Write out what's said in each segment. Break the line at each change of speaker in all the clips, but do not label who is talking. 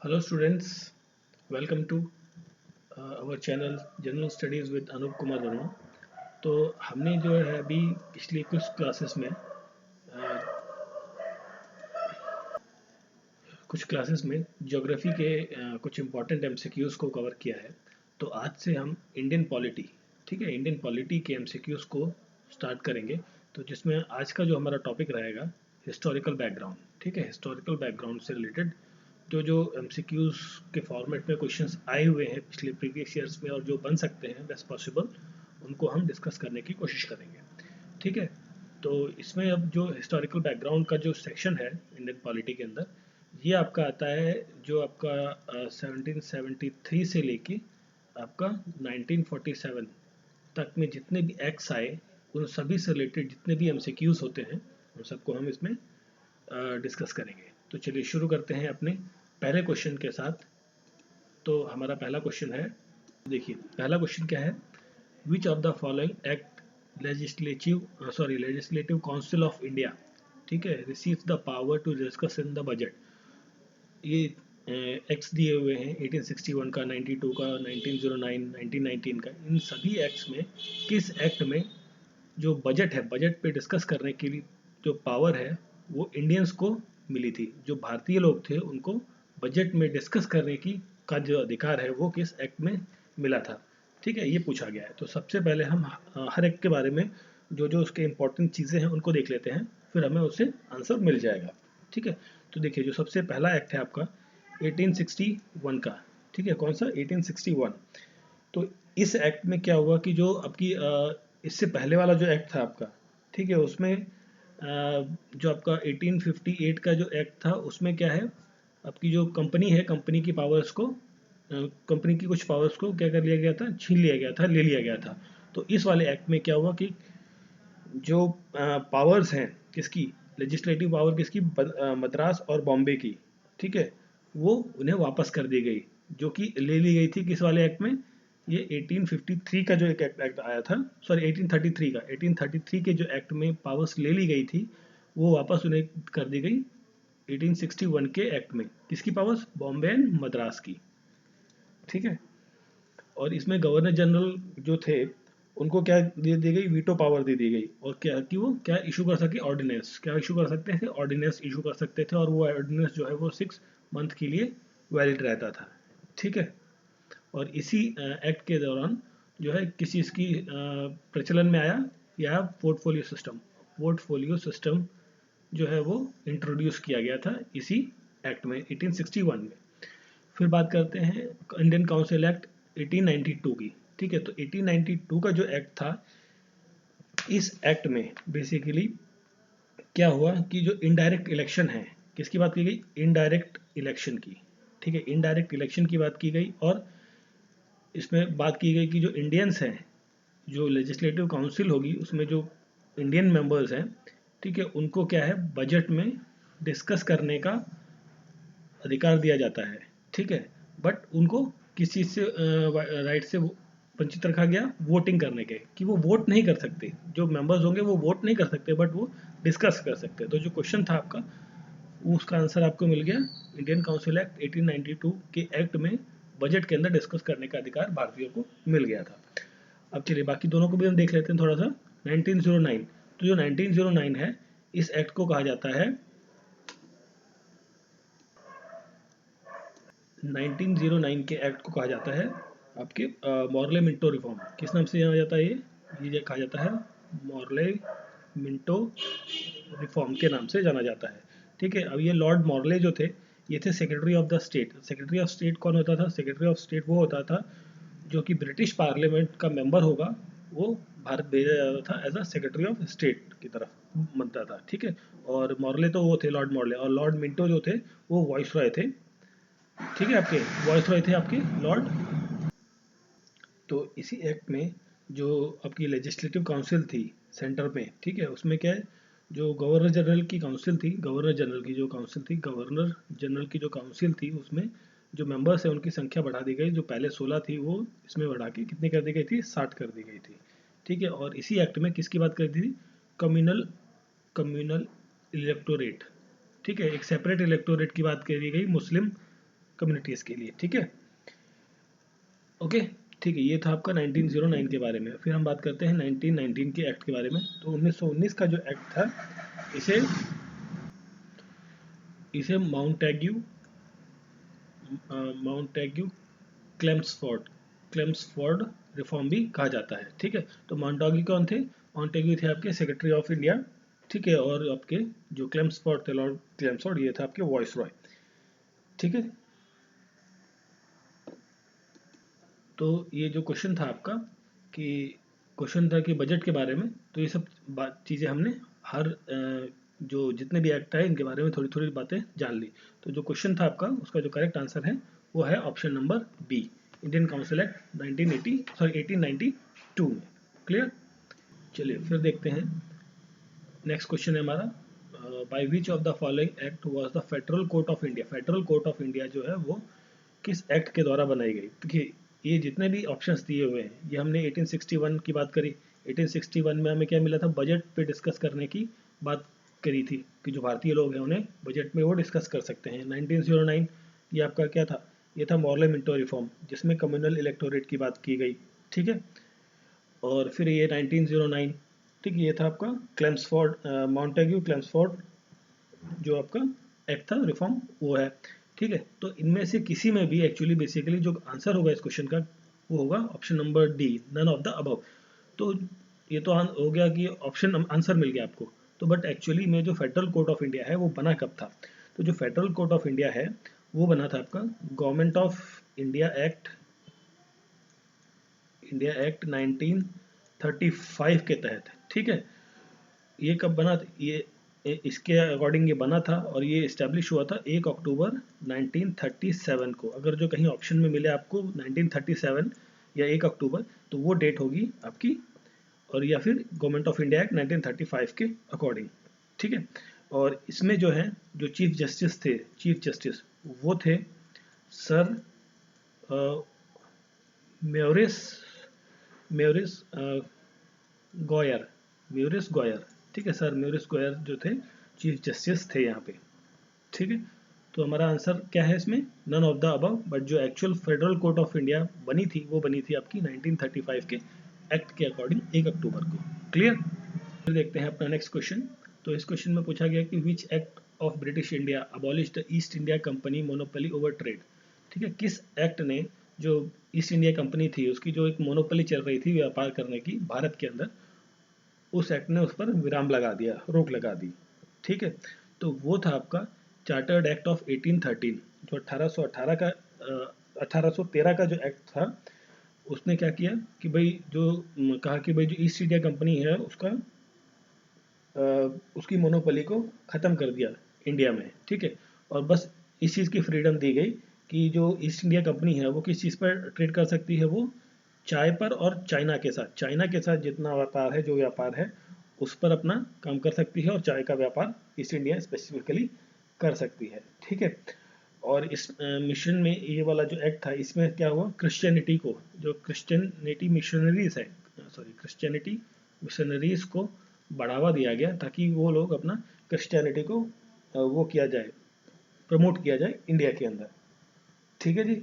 Hello students, welcome to our channel general studies with Anoop Kumar Verma. तो हमने जो है अभी पिछली कुछ क्लासेस में ज्योग्राफी के कुछ इम्पोर्टेंट एमसीक्यूज़ को कवर किया है। तो आज से हम इंडियन पॉलिटी, ठीक है, इंडियन पॉलिटी के एमसीक्यूज़ को स्टार्ट करेंगे। तो जिसमें आज का जो हमारा टॉपिक रहेगा हिस्टोरिकल बैकग्राउंड, ठीक है, हिस्टोरिकल बैकग्राउंड से रिलेटेड जो जो एमसीक्यूज़ के फॉर्मेट में क्वेश्चंस आए हुए हैं पिछले प्रीवियस ईयर्स में और जो बन सकते हैं बेस्ट पॉसिबल, उनको हम डिस्कस करने की कोशिश करेंगे, ठीक है। तो इसमें अब जो हिस्टोरिकल बैकग्राउंड का जो सेक्शन है इंडियन पॉलिटी के अंदर, ये आपका आता है जो आपका 1773 से लेके आपका 1947 तक में जितने भी एक्ट्स आए उन सभी से रिलेटेड जितने भी एमसीक्यूज़ होते हैं उन सबको हम इसमें डिस्कस करेंगे। तो चलिए शुरू करते हैं अपने पहले क्वेश्चन के साथ। तो हमारा पहला क्वेश्चन है, देखिए पहला क्वेश्चन क्या है, which of the following act legislative council of India, ठीक है, receives the power to discuss in the budget. ये एक्ट्स दिए हुए हैं 1861 का, 92 का, 1909, 1919 का। इन सभी एक्ट्स में किस एक्ट में जो बजट है, बजट पे डिस्कस करने के लिए जो पावर है वो इंडियंस को मिली थी, जो भारतीय लोग थे उनको बजट में डिस्कस करने की का जो अधिकार है वो किस एक्ट में मिला था, ठीक है, ये पूछा गया है। तो सबसे पहले हम हर एक्ट के बारे में जो जो उसके इंपॉर्टेंट चीज़ें हैं उनको देख लेते हैं, फिर हमें उससे आंसर मिल जाएगा, ठीक है। तो देखिए जो सबसे पहला एक्ट है आपका 1861 का, ठीक है, कौन सा 1861। तो इस एक्ट में क्या हुआ कि जो आपकी इससे पहले वाला जो एक्ट था आपका, ठीक है, उसमें जो आपका 1858 का जो एक्ट था उसमें क्या है, आपकी जो कंपनी है, कंपनी की पावर्स को, कंपनी की कुछ पावर्स को क्या कर लिया गया था, छीन लिया गया था, ले लिया गया था। तो इस वाले एक्ट में क्या हुआ कि जो पावर्स हैं किसकी, लेजिस्लेटिव पावर किसकी, मद्रास और बॉम्बे की, ठीक है, वो उन्हें वापस कर दी गई, जो कि ले ली गई थी किस वाले एक्ट में, ये 1853 का जो एक एक्ट आया था, सॉरी 1833 का, 1833 के जो एक्ट में पावर्स ले ली गई थी वो वापस उन्हें कर दी गई 1861 के एक्ट में। किसकी पावर्स, बॉम्बे एंड मद्रास की, ठीक है। और इसमें गवर्नर जनरल जो थे उनको क्या दे दी गई, वीटो पावर दे दी गई, और क्या कि वो क्या इशू कर सके, ऑर्डिनेंस, क्या इशू कर सकते थे, ऑर्डिनेंस इशू कर सकते थे, और वो ऑर्डिनेंस जो है वो 6 मंथ के लिए वैलिड रहता था, ठीक है। और इसी एक्ट के दौरान जो है किसी इसकी प्रचलन में आया, यह पोर्टफोलियो सिस्टम, पोर्टफोलियो सिस्टम जो है वो इंट्रोड्यूस किया गया था इसी एक्ट में 1861 में। फिर बात करते हैं इंडियन काउंसिल एक्ट 1892 की, ठीक है। तो 1892 का जो एक्ट था, इस एक्ट में बेसिकली क्या हुआ कि जो इनडायरेक्ट इलेक्शन है, किसकी बात की गई, इनडायरेक्ट इलेक्शन की, ठीक है, इनडायरेक्ट इलेक्शन की बात की गई। और इसमें बात की गई कि जो इंडियंस हैं, जो लेजिस्लेटिव काउंसिल होगी उसमें जो इंडियन मेंबर्स हैं, ठीक है, उनको क्या है, बजट में डिस्कस करने का अधिकार दिया जाता है, ठीक है। बट उनको किस चीज़ से राइट से वंचित रखा गया, वोटिंग करने के, कि वो वोट नहीं कर सकते, जो मेंबर्स होंगे वो वोट नहीं कर सकते बट वो डिस्कस कर सकते हैं। तो जो क्वेश्चन था आपका उसका आंसर आपको मिल गया, इंडियन काउंसिल एक्ट 1892 के एक्ट में बजट के अंदर डिस्कस करने का अधिकार भारतीयों को मिल गया था। अब चलिए बाकी दोनों को भी हम देख लेते हैं थोड़ा सा। 1909, तो जो 1909 है इस एक्ट को कहा जाता है 1909 के एक्ट को कहा जाता है आपके मॉर्ले मिंटो रिफॉर्म। किस नाम से जाना जाता है ये कहा जाता है मॉर्ले मिंटो रिफॉर्म के नाम से जाना जाता है, ठीक है। अब ये लॉर्ड मॉर्ले जो थे, ये थे secretary of the state. Secretary of state कौन होता था, सेक्रेटरी ऑफ स्टेट वो होता था जो कि ब्रिटिश पार्लियामेंट का मेंबर होगा, वो भारत भेजा जाता था as a secretary of state की तरफ बनता था, ठीक है। और मॉर्ले तो वो थे लॉर्ड मॉर्ले, और लॉर्ड मिंटो जो थे वो वॉइस रॉय थे, ठीक है, आपके वॉइस रॉय थे आपके लॉर्ड। तो इसी एक्ट में जो आपकी लेजिस्लेटिव काउंसिल थी सेंटर में, ठीक है, उसमें क्या है, जो गवर्नर जनरल की काउंसिल थी, गवर्नर जनरल की जो काउंसिल थी, गवर्नर जनरल की जो काउंसिल थी उसमें जो मेंबर्स है उनकी संख्या बढ़ा दी गई, जो पहले 16 थी वो इसमें बढ़ा के कितनी कर दी गई थी, 60 कर दी गई थी, ठीक है। और इसी एक्ट में किसकी बात कर दी थी, कम्युनल कम्युनल इलेक्टोरेट, ठीक है, एक सेपरेट इलेक्टोरेट की बात करी गई मुस्लिम कम्युनिटीज़ के लिए, ठीक है। ओके, ठीक है, ये था आपका 1909 के बारे में। फिर हम बात करते हैं 1919 के एक्ट के बारे में। तो 1919 का जो एक्ट था, इसे इसे माउंटेग्यू क्लेम्सफोर्ड रिफॉर्म भी कहा जाता है, ठीक है। तो माउंटेग्यू कौन थे? माउंटेग्यू थे आपके सेक्रेटरी ऑफ इंडिया, ठीक है, और आपके जो क्लेम्सफोर्ड थे, लॉर्ड क्लेम्सफोर्ड, ये था आपके वॉइस रॉय, ठीक है। तो ये जो क्वेश्चन था आपका, कि क्वेश्चन था कि बजट के बारे में, तो ये सब बात चीज़ें हमने हर जो जितने भी एक्ट आए इनके बारे में थोड़ी थोड़ी बातें जान ली। तो जो क्वेश्चन था आपका, उसका जो करेक्ट आंसर है वो है option number B, Indian council act 1892 में। क्लियर? चलिए फिर देखते हैं, नेक्स्ट क्वेश्चन है हमारा, by which of the following act was the federal court of India. Federal court of India जो है वो किस एक्ट के द्वारा बनाई गई? देखिए, ये जितने भी ऑप्शंस दिए हुए हैं, ये हमने 1861 की बात करी। 1861 में हमें क्या मिला था? बजट पे डिस्कस करने की बात करी थी, कि जो भारतीय लोग हैं उन्हें बजट में वो डिस्कस कर सकते हैं। 1909 ये आपका क्या था? ये था मॉरले मिंटो रिफॉर्म, जिसमें कम्युनल इलेक्टोरेट की बात की गई, ठीक है। और फिर ये 1909, ठीक है, ये था आपका क्लेम्सफोर्ड माउंटेग्यू क्लेम्सफोर्ड जो आपका एक्ट था रिफॉर्म, वो है, ठीक है। तो इनमें से किसी में भी एक्चुअली बेसिकली जो आंसर होगा इस क्वेश्चन का, वो होगा option number D, none of the above. तो ये तो हो गया कि ऑप्शन आंसर मिल गया आपको। तो बट एक्चुअली में जो फेडरल कोर्ट ऑफ इंडिया है वो बना कब था? तो जो फेडरल कोर्ट ऑफ इंडिया है वो बना था आपका गवर्नमेंट ऑफ इंडिया एक्ट 1935 के तहत, ठीक है। ये कब बना था? इसके अकॉर्डिंग ये बना था, और ये इस्टेब्लिश हुआ था 1 अक्टूबर 1937 को। अगर जो कहीं ऑप्शन में मिले आपको 1937 या 1 अक्टूबर, तो वो डेट होगी आपकी, और या फिर गवर्नमेंट ऑफ इंडिया एक्ट 1935 के अकॉर्डिंग, ठीक है। और इसमें जो है, जो चीफ जस्टिस थे, चीफ जस्टिस वो थे सर म्योरिस म्योरिस गॉयर म्योरिस गॉयर, ठीक है, सर म्योरिस गॉयर जो थे चीफ जस्टिस थे यहाँ पे, ठीक है। तो हमारा आंसर क्या है इसमें? None of the above. But जो actual federal court of India बनी थी वो बनी थी आपकी 1935 के एक्ट के अकॉर्डिंग 1 अक्टूबर को। क्लियर? फिर देखते हैं अपना नेक्स्ट क्वेश्चन। तो इस क्वेश्चन में पूछा गया कि which act of British India abolish the east India company monopoly over trade, ठीक है। किस एक्ट ने जो ईस्ट इंडिया कंपनी थी उसकी जो एक मोनोपोली चल रही थी व्यापार करने की भारत के अंदर, उस एक्ट ने उस पर विराम लगा दिया, रोक लगा दी, ठीक है। तो वो था आपका चार्टर्ड एक्ट ऑफ 1813, जो 1818 का 1813 का जो एक्ट था, उसने क्या किया कि भाई जो कहा कि भाई जो ईस्ट इंडिया कंपनी है उसका उसकी मोनोपोली को ख़त्म कर दिया इंडिया में, ठीक है। और बस इस चीज़ की फ्रीडम दी गई कि जो ईस्ट इंडिया कंपनी है वो किस चीज़ पर ट्रेड कर सकती है? वो चाय पर, और चाइना के साथ जितना व्यापार है, जो व्यापार है उस पर अपना काम कर सकती है, और चाय का व्यापार ईस्ट इंडिया स्पेसिफिकली कर सकती है, ठीक है। और इस मिशन में ये वाला जो एक्ट था, इसमें क्या हुआ? क्रिश्चियनिटी को, जो क्रिश्चियनिटी मिशनरीज है, सॉरी क्रिश्चियनिटी मिशनरीज को बढ़ावा दिया गया, ताकि वो लोग अपना क्रिश्चियनिटी को वो किया जाए, प्रमोट किया जाए इंडिया के अंदर, ठीक है जी।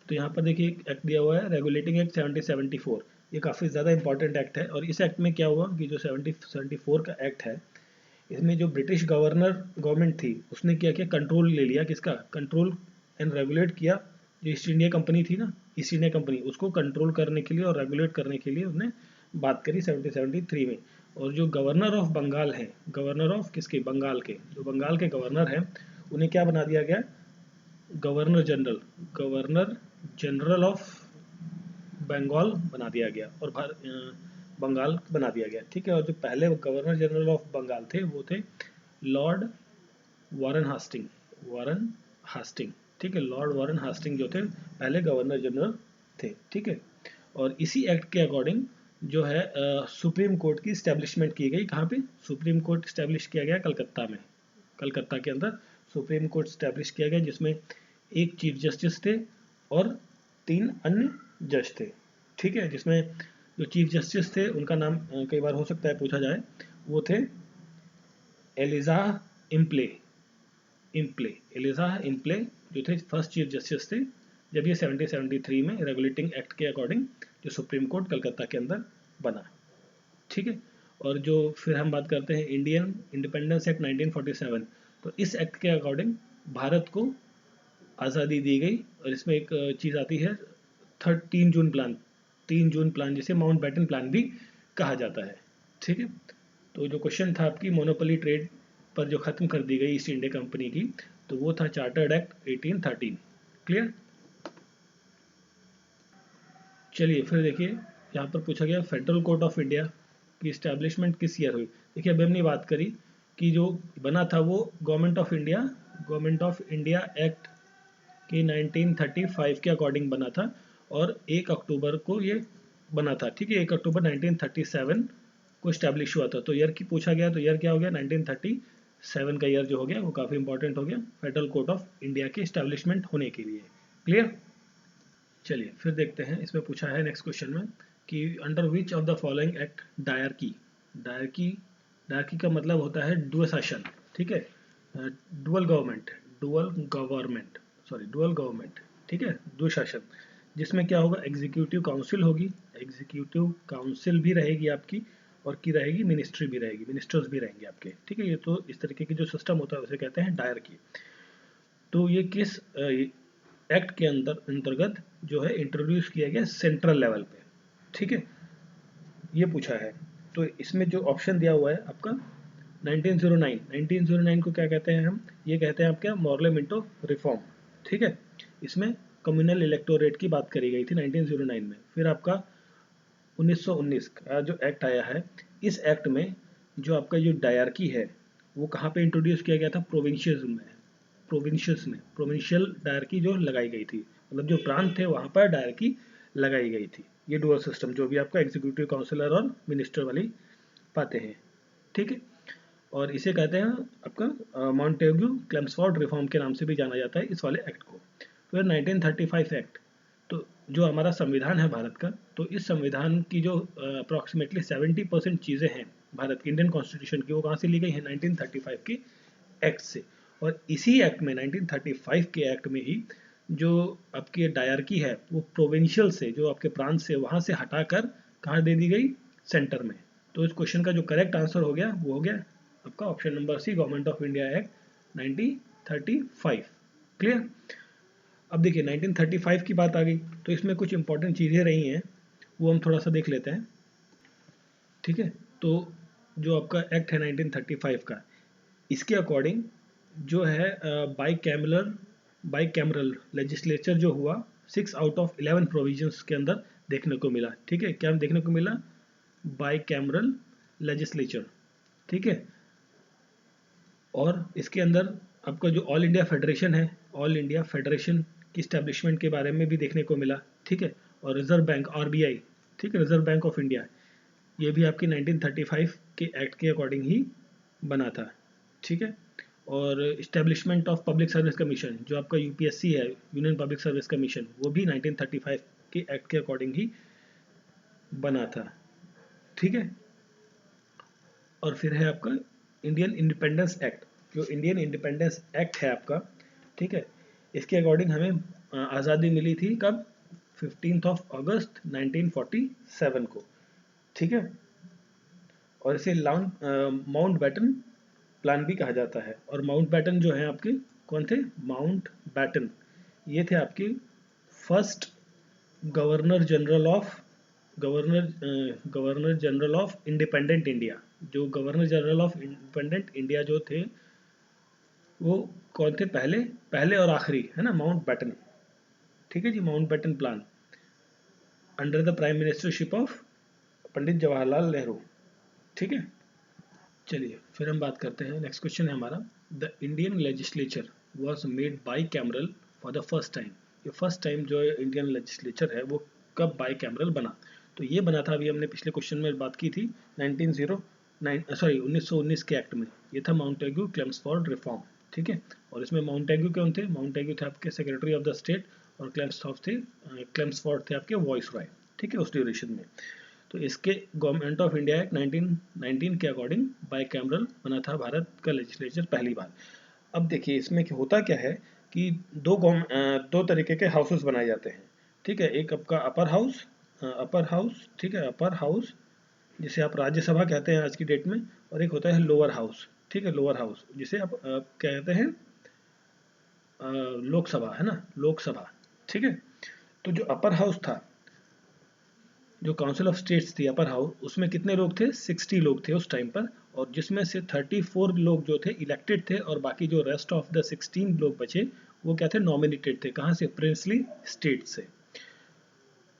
तो यहाँ पर देखिए एक एक्ट दिया हुआ है, रेगुलेटिंग एक्ट 1774। ये काफ़ी ज़्यादा इंपॉर्टेंट एक्ट है। और इस एक्ट में क्या हुआ कि जो 1774 का एक्ट है, इसमें जो ब्रिटिश गवर्नमेंट थी उसने क्या किया? कंट्रोल ले लिया, किसका कंट्रोल एंड रेगुलेट किया? जो ईस्ट इंडिया कंपनी थी ना, ईस्ट इंडिया कंपनी, उसको कंट्रोल करने के लिए और रेगुलेट करने के लिए उसने बात करी 1773 में। और जो गवर्नर ऑफ बंगाल है, गवर्नर ऑफ किसके? बंगाल के, जो बंगाल के गवर्नर हैं उन्हें क्या बना दिया गया? गवर्नर जनरल ऑफ बंगाल बना दिया गया, और बंगाल बना दिया गया, ठीक है। और जो पहले गवर्नर जनरल ऑफ बंगाल थे वो थे लॉर्ड वारन हास्टिंग, ठीक है। लॉर्ड वारन हास्टिंग जो थे पहले गवर्नर जनरल थे, ठीक है। और इसी एक्ट के अकॉर्डिंग जो है सुप्रीम कोर्ट की स्टैब्लिशमेंट की गई। कहाँ पे? सुप्रीम कोर्ट स्टैब्लिश किया गया कलकत्ता में। कलकत्ता के अंदर सुप्रीम कोर्ट स्टैब्लिश किया गया, जिसमें एक चीफ जस्टिस थे और 3 अन्य जज थे, ठीक है। जिसमें जो चीफ जस्टिस थे उनका नाम कई बार हो सकता है पूछा जाए, वो थे एलिजा इम्प्ले इम्प्ले, एलिजा इम्प्ले जो थे फर्स्ट चीफ जस्टिस थे जब ये 1773 में रेगुलेटिंग एक्ट के अकॉर्डिंग जो सुप्रीम कोर्ट कलकत्ता के अंदर बना, ठीक है। और जो फिर हम बात करते हैं इंडियन इंडिपेंडेंस एक्ट 1947, तो इस एक्ट के अकॉर्डिंग भारत को आज़ादी दी गई। और इसमें एक चीज़ आती है 3 जून प्लान, 3 जून प्लान जिसे माउंट बैटन प्लान भी कहा जाता है, ठीक है। तो जो क्वेश्चन था आपकी मोनोपोली ट्रेड पर जो ख़त्म कर दी गई ईस्ट इंडिया कंपनी की, तो वो था चार्टर्ड एक्ट 1813। क्लियर। चलिए फिर देखिए यहाँ पर पूछा गया फेडरल कोर्ट ऑफ इंडिया की इस्टेब्लिशमेंट किस ईयर हुई। देखिए अभी हमने बात करी कि जो बना था वो गवर्नमेंट ऑफ इंडिया एक्ट के 1935 के अकॉर्डिंग बना था और 1 अक्टूबर को ये बना था, ठीक है। 1 अक्टूबर 1937 को इस्टेब्लिश हुआ था। तो ईयर की पूछा गया तो ईयर क्या हो गया, 1937 का ईयर जो हो गया वो काफ़ी इंपॉर्टेंट हो गया फेडरल कोर्ट ऑफ इंडिया के इस्टेब्लिशमेंट होने के लिए। क्लियर। चलिए फिर देखते हैं, इसमें पूछा है नेक्स्ट क्वेश्चन में कि under which of the following act dyarchy, dyarchy का मतलब होता है द्विशासन, ठीक है, डुअल गवर्नमेंट, ठीक है, द्विशासन, जिसमें क्या होगा, एग्जीक्यूटिव काउंसिल होगी, एग्जीक्यूटिव काउंसिल भी रहेगी आपकी और की रहेगी मिनिस्ट्री भी रहेगी, मिनिस्टर्स भी रहेंगे आपके, ठीक है। ये तो इस तरीके की जो सिस्टम होता है उसे कहते हैं डायरकी। तो ये किस एक्ट के अंतर्गत जो है इंट्रोड्यूस किया गया सेंट्रल लेवल पे, ठीक है, ये पूछा है। तो इसमें जो ऑप्शन दिया हुआ है आपका 1909 को क्या कहते हैं हम, ये कहते हैं आपका मॉर्लेमेंटो रिफॉर्म, ठीक है। इसमें कम्युनल इलेक्टोरेट की बात करी गई थी 1909 में। फिर आपका 1919 का जो एक्ट आया है, इस एक्ट में जो आपका जो डायरकी है वो कहाँ पे इंट्रोड्यूस किया गया था, प्रोविंशियल डायरकी जो लगाई गई थी, मतलब जो प्रांत थे वहाँ पर डायरकी लगाई गई थी। ये डुअल सिस्टम जो भी आपका एग्जीक्यूटिव काउंसिलर और मिनिस्टर वाली पाते हैं, ठीक है। और इसे कहते हैं आपका मॉन्टेग्यू क्लेम्सफोर्ड रिफॉर्म के नाम से भी जाना जाता है इस वाले एक्ट को। फिर 1935 एक्ट, तो जो हमारा संविधान है भारत का, तो इस संविधान की जो अप्रॉक्सीमेटली 70% चीज़ें हैं भारत की इंडियन कॉन्स्टिट्यूशन की, वो कहाँ से ली गई है, 1935 के एक्ट से। और इसी एक्ट में 1935 के एक्ट में ही जो आपकी डायरकी है वो प्रोविंशियल से, जो आपके प्रांत से, वहाँ से हटाकर कहाँ दे दी गई, सेंटर में। तो इस क्वेश्चन का जो करेक्ट आंसर हो गया वो हो गया आपका option number C, government of India act 1935। Clear. अब देखिए 1935 की बात आ गई तो इसमें कुछ इंपॉर्टेंट चीज़ें रही हैं, वो हम थोड़ा सा देख लेते हैं, ठीक है। तो जो आपका एक्ट है 1935 का, इसके अकॉर्डिंग जो है बाई कैमरल लेजिस्लेचर जो हुआ 6 आउट ऑफ 11 प्रोविजंस के अंदर देखने को मिला, ठीक है। क्या देखने को मिला, बाई कैमरल लेजिस्लेचर, ठीक है। और इसके अंदर आपका जो ऑल इंडिया फेडरेशन है, ऑल इंडिया फेडरेशन की स्टैब्लिशमेंट के बारे में भी देखने को मिला, ठीक है। और रिजर्व बैंक RBI, ठीक है, रिजर्व बैंक ऑफ इंडिया, ये भी आपकी 1935 के एक्ट के अकॉर्डिंग ही बना था, ठीक है। और establishment of public service commission जो आपका UPSC है, यूनियन पब्लिक सर्विस कमीशन, वो भी 1935 के एक्ट के अकॉर्डिंग ही बना था, ठीक है। और फिर है आपका इंडियन इंडिपेंडेंस एक्ट, जो इंडियन इंडिपेंडेंस एक्ट है आपका, ठीक है, इसके अकॉर्डिंग हमें आज़ादी मिली थी कब, 15 अगस्त 1947 को, ठीक है। और इसे माउंट बैटन प्लान भी कहा जाता है। और माउंट बैटन जो है आपके कौन थे, माउंट बैटन, ये थे आपके first governor general of independent India. जो governor general of independent India जो थे वो कौन थे, पहले और आखिरी, है ना, माउंट बैटन, ठीक है जी, Mountbatten plan under the prime ministership of Pandit Jawaharlal Nehru, ठीक है। चलिए फिर हम बात करते हैं, नेक्स्ट क्वेश्चन है हमारा, the Indian legislature was made by cameral for the first time. ये फर्स्ट टाइम जो इंडियन लेजिस्लेचर है वो कब बाई कैमरल बना, तो ये बना था, अभी हमने पिछले क्वेश्चन में बात की थी 1919 के एक्ट में, ये था माउंटेग्यू क्लेम्सफोर्ड रिफॉर्म, ठीक है। और इसमें माउंटेग्यू कौन थे, माउंटेग्यू थे आपके सेक्रेटरी ऑफ द स्टेट और क्लेम्सफोर्ड थे आपके वॉइस रॉय, ठीक है, उस ड्यूरेशन में। तो इसके गवर्नमेंट ऑफ इंडिया एक्ट 1919 के अकॉर्डिंग बाई कैमरल बना था भारत का लेजिस्लेचर पहली बार। अब देखिए इसमें होता क्या है कि दो तरीके के हाउसेस बनाए जाते हैं, ठीक है। एक आपका अपर हाउस, ठीक है, अपर हाउस जिसे आप राज्यसभा कहते हैं आज की डेट में, और एक होता है लोअर हाउस, ठीक है, लोअर हाउस जिसे आप कहते हैं लोकसभा, है ना, लोकसभा, ठीक है। तो जो अपर हाउस था, जो काउंसिल ऑफ स्टेट्स थी अपर हाउस, उसमें कितने लोग थे, 60 लोग थे उस टाइम पर, और जिसमें से 34 लोग जो थे इलेक्टेड थे, और बाकी जो रेस्ट ऑफ द 16 लोग बचे वो क्या थे, नॉमिनेटेड थे। कहाँ से, प्रिंसली स्टेट से।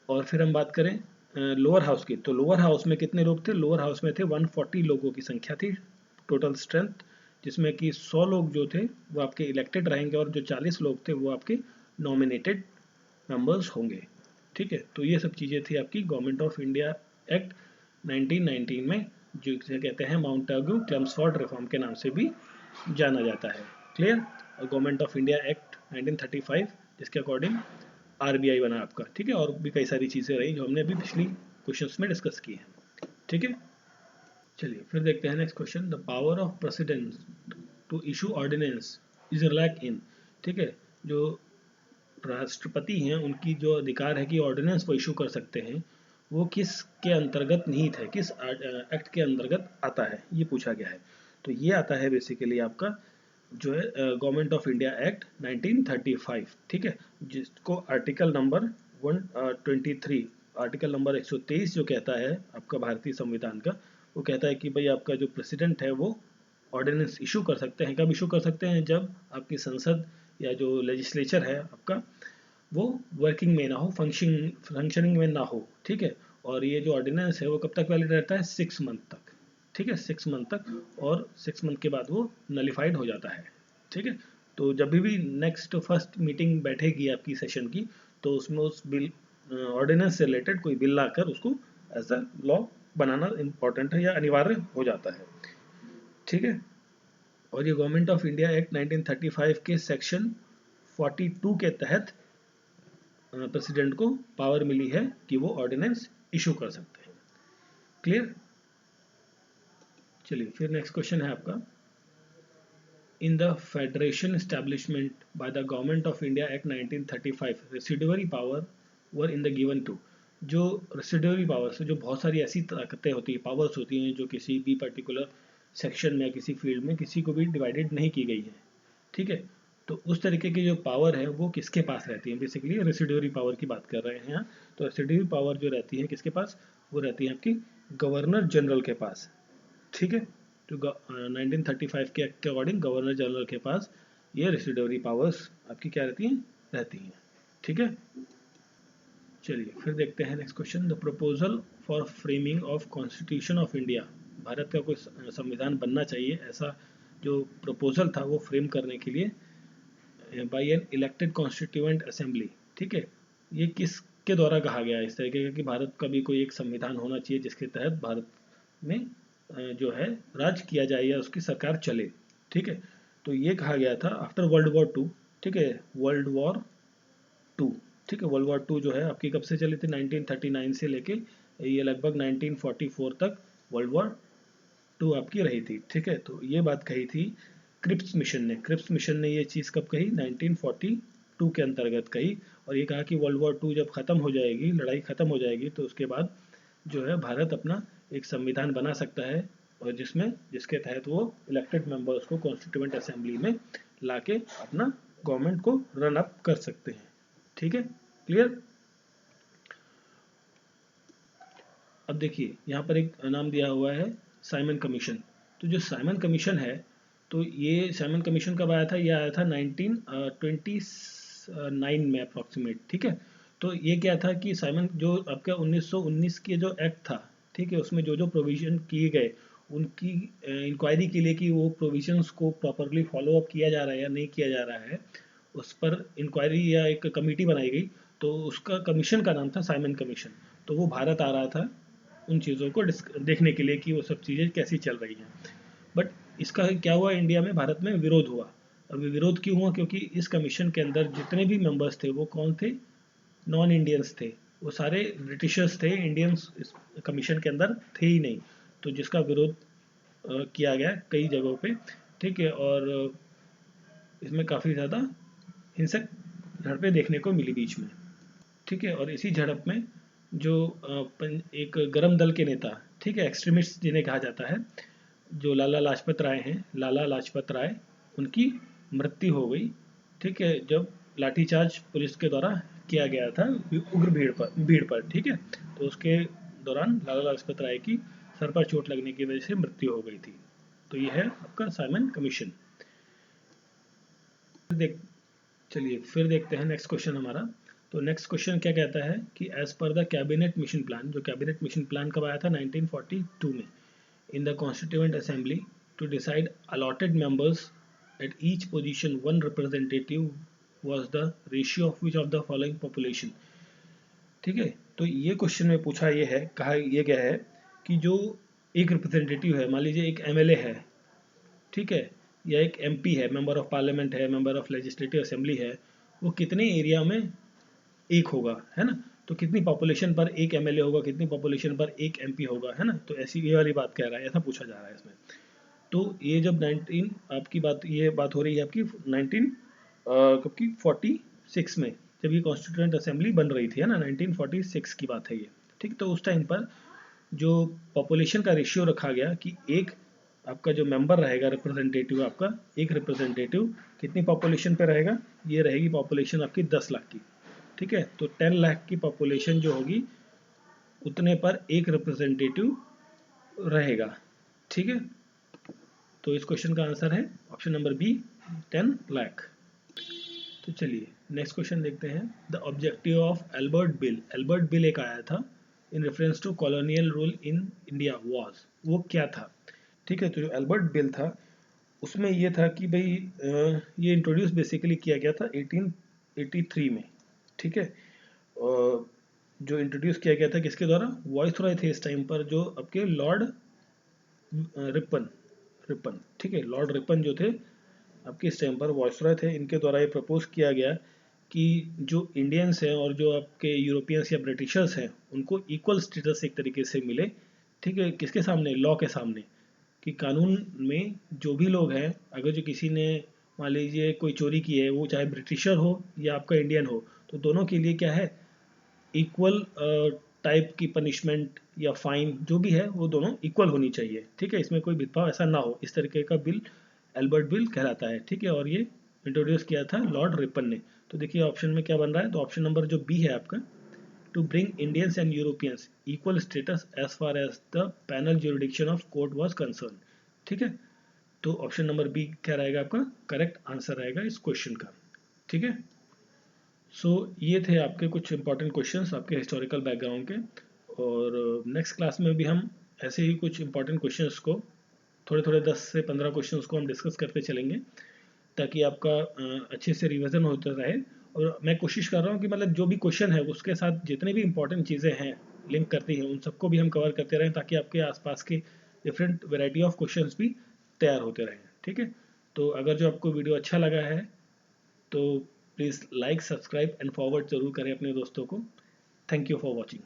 और फिर हम बात करें लोअर हाउस की, तो लोअर हाउस में कितने लोग थे, लोअर हाउस में थे 140 लोगों की संख्या थी टोटल स्ट्रेंथ, जिसमें कि 100 लोग जो थे वो आपके इलेक्टेड रहेंगे, और जो 40 लोग थे वो आपके नॉमिनेटेड मेंबर्स होंगे, ठीक है। तो ये सब चीज़ें थी आपकी गवर्नमेंट ऑफ इंडिया एक्ट 1919 में, जो इसे कहते हैं माउंट आबू क्लेम्सफोर्ड रिफॉर्म के नाम से भी जाना जाता है। क्लियर। और गवर्नमेंट ऑफ इंडिया एक्ट 1935 जिसके अकॉर्डिंग आरबीआई बना आपका, ठीक है। और भी कई सारी चीज़ें रही जो हमने अभी पिछली क्वेश्चंस में डिस्कस की हैं, ठीक है। चलिए फिर देखते हैं next question. The power of president to issue ordinance is relax in, ठीक है। जो राष्ट्रपति हैं उनकी जो अधिकार है कि ऑर्डिनेंस को इशू कर सकते हैं, वो किस के अंतर्गत निहित है, किस एक्ट के अंतर्गत आता है, ये पूछा गया है। तो ये आता है बेसिकली आपका जो है गवर्नमेंट ऑफ इंडिया एक्ट 1935, ठीक है, जिसको आर्टिकल नंबर 123, आर्टिकल नंबर 123 जो कहता है आपका भारतीय संविधान का, वो कहता है कि भाई आपका जो प्रेसिडेंट है वो ऑर्डिनेंस इशू कर सकते हैं। कब इशू कर सकते हैं, जब आपकी संसद या जो लेजिस्लेचर है आपका वो वर्किंग में ना हो, फंक्शनिंग में ना हो, ठीक है। और ये जो ऑर्डिनेंस है वो कब तक वैलिड रहता है, 6 मंथ तक, ठीक है, 6 मंथ तक, और 6 मंथ के बाद वो नलिफाइड हो जाता है, ठीक है। तो जब भी नेक्स्ट फर्स्ट मीटिंग बैठेगी आपकी सेशन की, तो उसमें उस बिल ऑर्डिनेंस से रिलेटेड कोई बिल लाकर उसको एज अ लॉ बनाना इम्पोर्टेंट है या अनिवार्य हो जाता है, ठीक है। और ये गवर्नमेंट ऑफ इंडिया एक्ट 1935 के सेक्शन 42 के तहत प्रेसिडेंट को पावर मिली है कि वो ऑर्डिनेंस इशू कर सकते हैं। क्लियर। चलिए फिर नेक्स्ट क्वेश्चन है आपका। In the federation establishment by the government of India act 1935 residuary power were in the given to, जो रेसिडुअरी पावर्स, जो बहुत सारी ऐसी ताकतें होती हैं, पावर्स होती हैं जो किसी भी पर्टिकुलर सेक्शन में या किसी फील्ड में किसी को भी डिवाइडेड नहीं की गई है, ठीक है। तो उस तरीके की जो पावर है वो किसके पास रहती है, बेसिकली रेसिडुअरी पावर की बात कर रहे हैं यहाँ। तो रेसिडुअरी पावर जो रहती है किसके पास, वो रहती है आपकी गवर्नर जनरल के पास, ठीक है। तो 1935 के एक्ट के अकॉर्डिंग गवर्नर जनरल के पास ये रेसिडुअरी पावर्स आपकी क्या रहती हैं, ठीक है। चलिए फिर देखते हैं next question. The proposal for framing of constitution of India, Bharat का कोई संविधान बनना चाहिए ऐसा जो प्रपोजल था वो फ्रेम करने के लिए by an elected constituent assembly, ठीक है। ये किसके द्वारा कहा गया है इस तरीके का कि भारत का भी कोई एक संविधान होना चाहिए जिसके तहत भारत में जो है राज किया जाए या उसकी सरकार चले, ठीक है। तो ये कहा गया था आफ्टर वर्ल्ड वॉर टू, ठीक है, वर्ल्ड वॉर टू, ठीक है। वर्ल्ड वॉर टू जो है आपकी कब से चली थी, 1939 से लेके ये लगभग 1944 तक वर्ल्ड वॉर टू आपकी रही थी, ठीक है। तो ये बात कही थी क्रिप्स मिशन ने, क्रिप्स मिशन ने ये चीज़ कब कही, 1942 के अंतर्गत कही, और ये कहा कि वर्ल्ड वॉर टू जब ख़त्म हो जाएगी, लड़ाई ख़त्म हो जाएगी, तो उसके बाद जो है भारत अपना एक संविधान बना सकता है, और जिसके तहत वो इलेक्टेड मेंबर्स को कॉन्स्टिट्यूएंट असेंबली में लाके अपना गवर्नमेंट को रन अप कर सकते हैं, ठीक है। क्लियर। अब देखिए यहाँ पर एक नाम दिया हुआ है साइमन कमीशन। तो जो साइमन कमीशन है, तो ये साइमन कमीशन कब आया था, ये आया था 1929 में अप्रॉक्सीमेट, ठीक है। तो ये क्या था कि साइमन जो आपका 1919 के जो एक्ट था, ठीक है, उसमें जो जो प्रोविजन किए गए उनकी इंक्वायरी के लिए कि वो प्रोविजंस को प्रॉपरली फॉलो अप किया जा रहा है या नहीं किया जा रहा है, उस पर इंक्वायरी या एक कमेटी बनाई गई। तो उसका कमीशन का नाम था साइमन कमीशन। तो वो भारत आ रहा था उन चीज़ों को देखने के लिए कि वो सब चीज़ें कैसी चल रही हैं। बट इसका क्या हुआ, इंडिया में भारत में विरोध हुआ। अभी विरोध क्यों हुआ, क्योंकि इस कमीशन के अंदर जितने भी मेंबर्स थे वो कौन थे, नॉन इंडियंस थे, वो सारे ब्रिटिशर्स थे, इंडियंस इस कमीशन के अंदर थे ही नहीं। तो जिसका विरोध किया गया कई जगहों पे, ठीक है। और इसमें काफ़ी ज़्यादा हिंसक झड़पें देखने को मिली बीच में, ठीक है। और इसी झड़प में जो एक गरम दल के नेता, ठीक है, एक्सट्रीमिस्ट जिन्हें कहा जाता है, जो लाला लाजपत राय हैं, लाला लाजपत राय, उनकी मृत्यु हो गई, ठीक है, जब लाठीचार्ज पुलिस के द्वारा किया गया था उग्र भीड़ पर, ठीक है। तो उसके दौरान लाला लाजपत राय की सर पर चोट लगने की वजह से मृत्यु हो गई थी। तो ये है आपका साइमन कमीशन। देख चलिए फिर देखते हैं नेक्स्ट क्वेश्चन हमारा। तो नेक्स्ट क्वेश्चन क्या कहता है कि as per the cabinet mission plan, जो कैबिनेट मिशन प्लान कब आया था 1942 में, in the Constituent Assembly to decide allotted members at each position one representative was the ratio of which of the following population, ठीक है। तो ये question में पूछा ये है, कहा ये गया है कि जो एक रिप्रेजेंटेटिव है, मान लीजिए एक एमएलए है, ठीक है, या एक एमपी है, मेंबर ऑफ पार्लियामेंट है, मेंबर ऑफ लेजिस्लेटिव असेंबली है, वो कितने एरिया में एक होगा, है ना। तो कितनी पॉपुलेशन पर एक एमएलए होगा, कितनी पॉपुलेशन पर एक एमपी होगा, है ना। तो ऐसी ये वाली बात कह रहा है, ऐसा पूछा जा रहा है इसमें। तो ये जब 19 आपकी बात, ये बात हो रही है आपकी 19 कब की 46 में, जब ये कॉन्स्टिट्यूएंट असेंबली बन रही थी, है ना, 1946 की बात है ये, ठीक। तो उस टाइम पर जो पॉपुलेशन का रेशियो रखा गया कि एक आपका जो मेंबर रहेगा रिप्रेजेंटेटिव, आपका एक रिप्रेजेंटेटिव कितनी पॉपुलेशन पे रहेगा, ये रहेगी पॉपुलेशन आपकी 10 लाख की, ठीक है। तो 10 लाख की पॉपुलेशन जो होगी उतने पर एक रिप्रेजेंटेटिव रहेगा, ठीक है। तो इस क्वेश्चन का आंसर है ऑप्शन नंबर बी, 10 लाख। तो चलिए नेक्स्ट क्वेश्चन देखते हैं। The objective of Ilbert bill, Ilbert bill एक आया था in reference to colonial rule in India was, वो क्या था, ठीक है। तो जो एल्बर्ट बिल था उसमें ये था कि भाई ये इंट्रोड्यूस बेसिकली किया गया था 1883 में, ठीक है। जो इंट्रोड्यूस किया गया था किसके द्वारा, वॉइस रॉय थे इस टाइम पर, जो आपके लॉर्ड रिपन रिपन ठीक है, लॉर्ड रिपन जो थे आपके इस टाइम पर वॉइस रॉय थे, इनके द्वारा ये प्रपोज किया गया कि जो इंडियंस हैं और जो आपके यूरोपियंस या ब्रिटिशर्स हैं उनको इक्वल स्टेटस एक तरीके से मिले, ठीक है। किसके सामने, लॉ के सामने, कि कानून में जो भी लोग हैं, अगर जो किसी ने मान लीजिए कोई चोरी की है, वो चाहे ब्रिटिशर हो या आपका इंडियन हो, तो दोनों के लिए क्या है, इक्वल टाइप की पनिशमेंट या फाइन जो भी है वो दोनों इक्वल होनी चाहिए, ठीक है। इसमें कोई भेदभाव ऐसा ना हो, इस तरीके का बिल एल्बर्ट बिल कहलाता है, ठीक है। और ये इंट्रोड्यूस किया था लॉर्ड रिपन ने। तो देखिए ऑप्शन में क्या बन रहा है, तो ऑप्शन नंबर जो बी है आपका, to bring Indians and Europeans equal status as far as the penal jurisdiction of court was concern, ठीक है। तो ऑप्शन नंबर बी क्या रहेगा आपका करेक्ट आंसर रहेगा इस क्वेश्चन का, ठीक है। सो ये थे आपके कुछ इंपॉर्टेंट क्वेश्चंस आपके हिस्टोरिकल बैकग्राउंड के। और नेक्स्ट क्लास में भी हम ऐसे ही कुछ इंपॉर्टेंट क्वेश्चंस को थोड़े थोड़े 10 से 15 क्वेश्चंस को हम डिस्कस करते चलेंगे, ताकि आपका अच्छे से रिवीजन होता रहे। और मैं कोशिश कर रहा हूँ कि मतलब जो भी क्वेश्चन है उसके साथ जितने भी इंपॉर्टेंट चीज़ें हैं लिंक करती हैं उन सबको भी हम कवर करते रहें, ताकि आपके आसपास के डिफरेंट वेराइटी ऑफ क्वेश्चंस भी तैयार होते रहें, ठीक है। तो अगर जो आपको वीडियो अच्छा लगा है तो please like, subscribe and forward ज़रूर करें अपने दोस्तों को। Thank you for watching.